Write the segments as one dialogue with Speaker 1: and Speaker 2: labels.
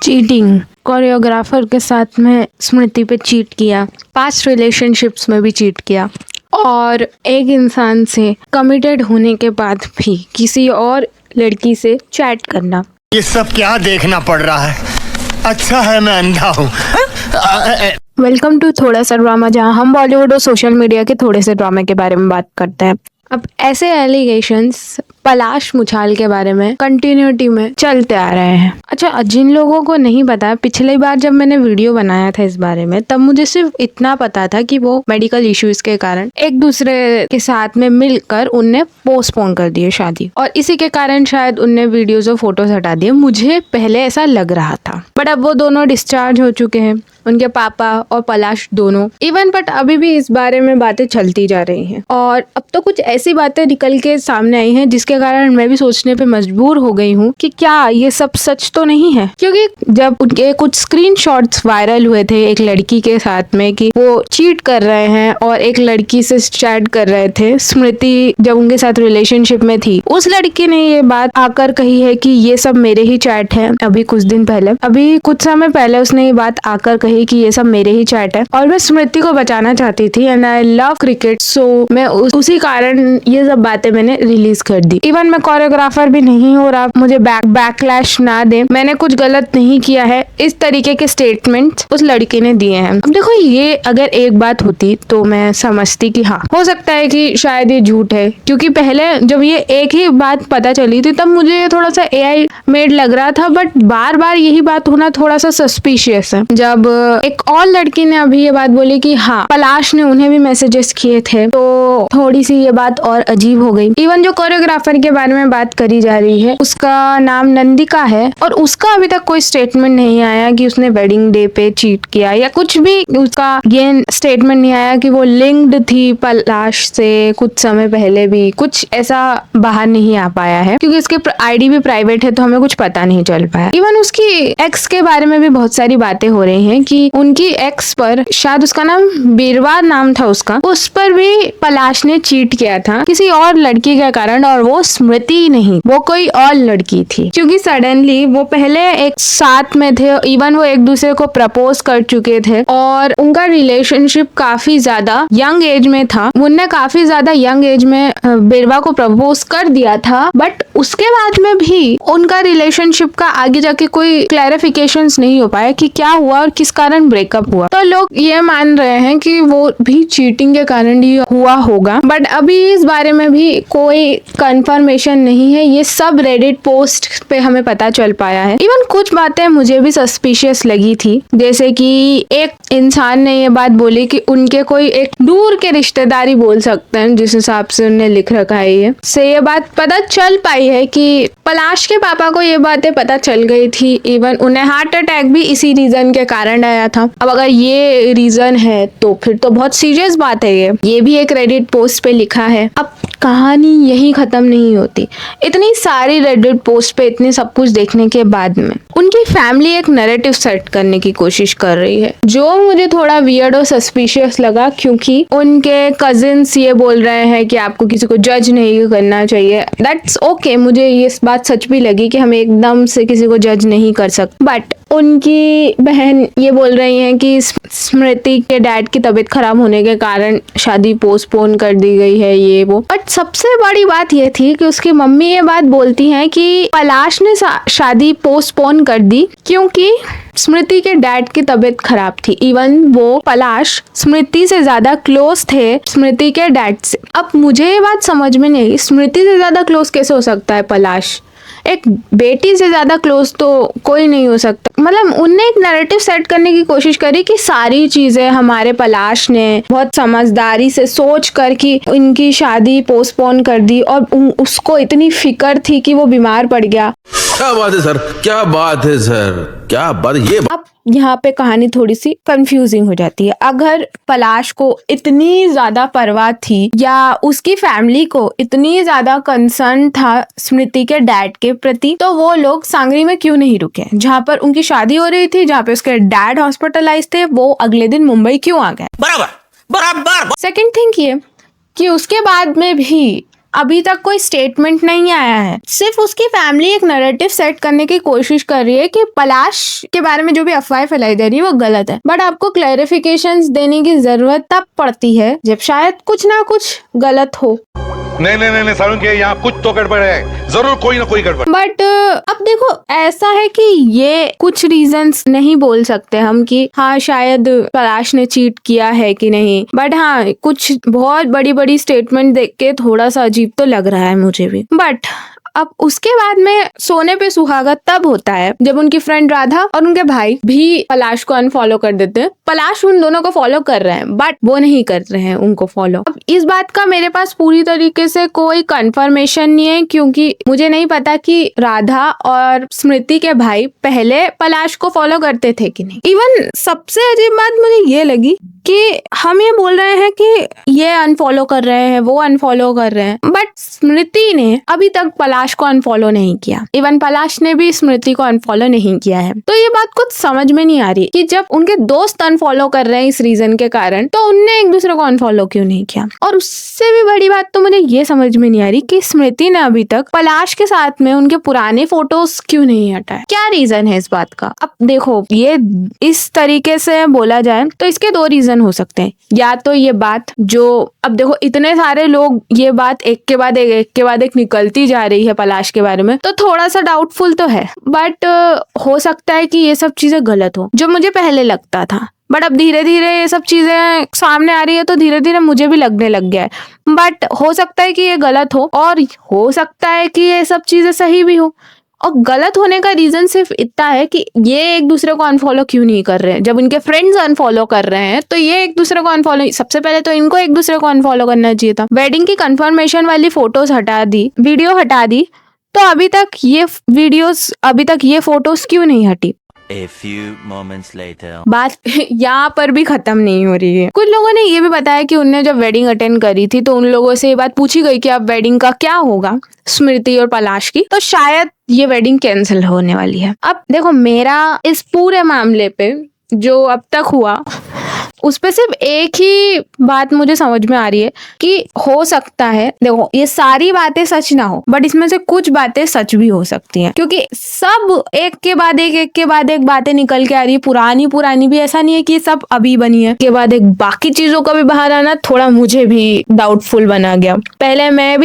Speaker 1: Cheating, choreographer के साथ में स्मृति पे चीट किया, पास्ट रिलेशनशिप्स में भी चीट किया और एक इंसान से कमिटेड होने के बाद भी किसी और लड़की से चैट करना।
Speaker 2: ये सब क्या देखना पड़ रहा है? अच्छा है मैं अंधा हूँ।
Speaker 1: वेलकम टू थोड़ा सा ड्रामा, जहाँ हम बॉलीवुड और सोशल मीडिया के थोड़े से ड्रामे के बारे में बात करते हैं। अब ऐसे एलिगेशंस पलाश मुछाल के बारे में कंटिन्यूटी में चलते आ रहे हैं। अच्छा, जिन लोगों को नहीं पता, पिछली बार जब मैंने वीडियो बनाया था इस बारे में, तब मुझे सिर्फ इतना पता था कि वो मेडिकल इश्यूज के कारण एक दूसरे के साथ में मिलकर उनने पोस्टपोन कर दिए शादी, और इसी के कारण शायद उनने वीडियोज और फोटोज हटा दिए। मुझे पहले ऐसा लग रहा था, बट अब वो दोनों डिस्चार्ज हो चुके हैं, उनके पापा और पलाश दोनों इवन। बट अभी भी इस बारे में बातें चलती जा रही हैं और अब तो कुछ ऐसी बातें निकल के सामने आई हैं जिसके कारण मैं भी सोचने पे मजबूर हो गई हूँ कि क्या ये सब सच तो नहीं है। क्योंकि जब उनके कुछ स्क्रीनशॉट्स वायरल हुए थे एक लड़की के साथ में कि वो चीट कर रहे हैं और एक लड़की से चैट कर रहे थे, स्मृति जब उनके साथ रिलेशनशिप में थी, उस लड़की ने ये बात आकर कही है कि ये सब मेरे ही चैट है। अभी कुछ दिन पहले, अभी कुछ समय पहले उसने ये बात आकर कही कि ये सब मेरे ही चैट है। और मैं स्मृति को बचाना चाहती थी एंड आई लव क्रिकेट, सो मैं उसी कारण ये सब बातें मैंने रिलीज कर दी। इवन मैं कोरियोग्राफर भी नहीं हो रहा, मुझे बैकलैश ना दे, मैंने कुछ गलत नहीं किया है, इस तरीके के स्टेटमेंट्स उस लड़की ने दिए हैं। अब देखो, ये अगर एक बात होती तो मैं समझती कि हाँ, हो सकता है कि शायद ये झूठ है, क्योंकि पहले जब ये एक ही बात पता चली थी तब मुझे थोड़ा सा AI मेड लग रहा था, बट बार बार यही बात होना थोड़ा सा सस्पिशियस है। जब एक और लड़की ने अभी ये बात बोली कि हाँ, पलाश ने उन्हें भी मैसेजेस किए थे, तो थोड़ी सी ये बात और अजीब हो गई। इवन जो कोरियोग्राफर के बारे में बात करी जा रही है, उसका नाम नंदिका है और उसका अभी तक कोई स्टेटमेंट नहीं आया कि उसने वेडिंग डे पे चीट किया या कुछ भी। उसका ये स्टेटमेंट नहीं आया कि वो लिंक्ड थी पलाश से कुछ समय पहले भी, कुछ ऐसा बाहर नहीं आ पाया है, क्योंकि उसके ID भी प्राइवेट है तो हमें कुछ पता नहीं चल पाया। इवन उसकी एक्स के बारे में भी बहुत सारी बातें हो रही हैं कि उनकी एक्स पर, शायद उसका नाम बीरवा नाम था उसका, उस पर भी पलाश ने चीट किया था किसी और लड़की के कारण, और वो स्मृति नहीं, वो कोई और लड़की थी। क्योंकि सडनली वो पहले एक साथ में थे, इवन वो एक दूसरे को प्रपोज कर चुके थे और उनका रिलेशनशिप काफी ज्यादा यंग एज में था। उनने काफी ज्यादा यंग एज में बीरवा को प्रपोज कर दिया था, बट उसके बाद में भी उनका रिलेशनशिप का आगे जाके कोई क्लैरिफिकेशंस नहीं हो पाया कि क्या हुआ और किस कारण ब्रेकअप हुआ। तो लोग ये मान रहे हैं कि वो भी चीटिंग के कारण ही हुआ होगा, बट अभी इस बारे में भी कोई कंफर्मेशन नहीं है। ये सब रेडिट पोस्ट पे हमें पता चल पाया है। इवन कुछ बातें मुझे भी सस्पिशियस लगी थी, जैसे कि एक इंसान ने ये बात बोली कि उनके कोई एक दूर के रिश्तेदारी बोल सकते हैं, जिस हिसाब से उन्होंने लिख रखा है ये से ये बात पता चल पाई है कि पलाश के पापा को ये बातें पता चल गई थी। इवन उन्हें हार्ट अटैक भी इसी रीजन के कारण आया था। अब अगर ये रीजन है तो फिर तो बहुत सीरियस बात है। ये भी एक रेडिट पोस्ट पे लिखा है। अब कहानी यही खत्म नहीं होती। इतनी सारी रेडिट पोस्ट पे इतने सब कुछ देखने के बाद में उनकी फैमिली एक नैरेटिव सेट करने की कोशिश कर रही है, जो मुझे थोड़ा वियर्ड और सस्पिशियस लगा, क्योंकि उनके कजिन्स ये बोल रहे हैं कि आपको किसी को जज नहीं करना चाहिए। दैट्स ओके, मुझे ये बात सच भी लगी कि हम एकदम से किसी को जज नहीं कर सकते, बट उनकी बहन ये बोल रही हैं कि स्मृति के डैड की तबीयत खराब होने के कारण शादी पोस्टपोन कर दी गई है, ये वो। बट सबसे बड़ी बात ये थी कि उसकी मम्मी ये बात बोलती हैं कि पलाश ने शादी पोस्टपोन कर दी क्योंकि स्मृति के डैड की तबीयत खराब थी। इवन वो पलाश स्मृति से ज्यादा क्लोज थे स्मृति के डैड से। अब मुझे ये बात समझ में नहीं आई, स्मृति से ज्यादा क्लोज कैसे हो सकता है पलाश? एक बेटी से ज्यादा क्लोज तो कोई नहीं हो सकता। मतलब उनने एक नैरेटिव सेट करने की कोशिश करी कि सारी चीजें हमारे पलाश ने बहुत समझदारी से सोच कर कि इनकी शादी पोस्टपोन कर दी, और उसको इतनी फिक्र थी कि वो बीमार पड़ गया।
Speaker 3: क्या बात है सर, क्या बात है सर, क्या बात ये।
Speaker 1: अब यहाँ पे कहानी थोड़ी सी कंफ्यूजिंग हो जाती है। अगर पलाश को इतनी ज्यादा परवाह थी या उसकी फैमिली को इतनी ज्यादा कंसर्न था स्मृति के डैड के प्रति, तो वो लोग सांगरी में क्यों नहीं रुके, जहाँ पर उनकी शादी हो रही थी, जहाँ पे उसके डैड हॉस्पिटलाइज थे, वो अगले दिन मुंबई क्यों आ गए? बराबर बराबर। सेकेंड थिंग ये कि उसके बाद में भी अभी तक कोई स्टेटमेंट नहीं आया है। सिर्फ उसकी फैमिली एक नैरेटिव सेट करने की कोशिश कर रही है कि पलाश के बारे में जो भी अफवाहें फैलाई जा रही है वो गलत है। बट आपको क्लैरिफिकेशंस देने की जरूरत तब पड़ती है जब शायद कुछ ना कुछ गलत हो।
Speaker 4: नहीं सारुण के यहाँ कुछ तो गड़बड़ है, जरूर कोई ना कोई गड़बड़।
Speaker 1: बट अब देखो ऐसा है कि ये कुछ रीजंस नहीं बोल सकते हम कि हाँ शायद पलाश ने चीट किया है कि नहीं। बट हाँ कुछ बहुत बड़ी बड़ी स्टेटमेंट देख के थोड़ा सा अजीब तो लग रहा है मुझे भी। बट अब उसके बाद में सोने पे सुहागा तब होता है जब उनकी फ्रेंड राधा और उनके भाई भी पलाश को अनफॉलो कर देते हैं। पलाश उन दोनों को फॉलो कर रहे हैं बट वो नहीं कर रहे हैं उनको फॉलो। अब इस बात का मेरे पास पूरी तरीके से कोई कंफर्मेशन नहीं है क्योंकि मुझे नहीं पता कि राधा और स्मृति के भाई पहले पलाश को फॉलो करते थे कि नहीं। इवन सबसे अजीब बात मुझे ये लगी कि हम ये बोल रहे हैं कि ये अनफॉलो कर रहे हैं वो अनफॉलो कर रहे हैं बट स्मृति ने अभी तक पलाश को अनफॉलो नहीं किया। इवन पलाश ने भी स्मृति को अनफॉलो नहीं किया है। तो ये बात कुछ समझ में नहीं आ रही कि जब उनके दोस्त अनफॉलो कर रहे हैं इस रीजन के कारण तो उनने एक दूसरे को अनफॉलो क्यों नहीं किया। और उससे भी बड़ी बात तो मुझे ये समझ में नहीं आ रही कि स्मृति ने अभी तक पलाश के साथ में उनके पुराने फोटोज क्यों नहीं हटाए। क्या रीजन है इस बात का। अब देखो ये इस तरीके से बोला जाए तो इसके दो रीजन हो सकते हैं। या तो ये बात जो अब देखो इतने सारे लोग ये बात एक के बाद एक निकलती जा रही है पलाश के बारे में तो थोड़ा सा डाउटफुल तो है। बट हो सकता है कि ये सब चीजें गलत हो जो मुझे पहले लगता था। बट अब धीरे धीरे ये सब चीजें सामने आ रही है तो धीरे धीरे मुझे भी लगने लग गया है। बट हो सकता है कि ये गलत हो और हो सकता है कि ये सब चीजें सही भी हो। और गलत होने का रीजन सिर्फ इतना है कि ये एक दूसरे को अनफॉलो क्यों नहीं कर रहे हैं। जब इनके फ्रेंड्स अनफॉलो कर रहे हैं तो ये एक दूसरे को अनफॉलो, सबसे पहले तो इनको एक दूसरे को अनफॉलो करना चाहिए था। वेडिंग की कंफर्मेशन वाली फोटोज हटा दी, वीडियो हटा दी, तो अभी तक ये फोटोज क्यों नहीं हटी।
Speaker 5: A few moments later.
Speaker 1: बात यहाँ पर भी खत्म नहीं हो रही है। कुछ लोगों ने ये भी बताया कि उनने जब वेडिंग अटेंड करी थी तो उन लोगों से ये बात पूछी गई कि अब वेडिंग का क्या होगा स्मृति और पलाश की, तो शायद ये वेडिंग कैंसिल होने वाली है। अब देखो मेरा इस पूरे मामले पे जो अब तक हुआ उस पे सिर्फ एक ही बात मुझे समझ में आ रही है कि हो सकता है, देखो ये सारी बातें सच ना हो बट इसमें से कुछ बातें सच भी हो सकती हैं क्योंकि सब एक के बाद एक बातें निकल के आ रही है। पुरानी भी, ऐसा नहीं है कि सब अभी बनी है। के बाद एक बाकी चीजों का भी बाहर आना थोड़ा मुझे भी डाउटफुल बना गया। पहले मैं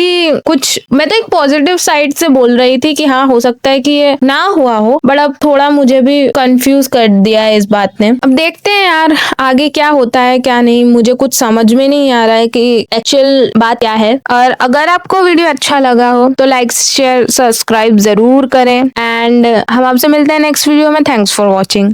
Speaker 1: तो एक पॉजिटिव साइड से बोल रही थी कि हाँ हो सकता है कि ये ना हुआ हो बट अब थोड़ा मुझे भी कंफ्यूज कर दिया है इस बात ने। अब देखते हैं यार आगे क्या होता है क्या नहीं। मुझे कुछ समझ में नहीं आ रहा है कि एक्चुअल बात क्या है। और अगर आपको वीडियो अच्छा लगा हो तो लाइक शेयर सब्सक्राइब जरूर करें एंड हम आपसे मिलते हैं नेक्स्ट वीडियो में। Thanks for watching.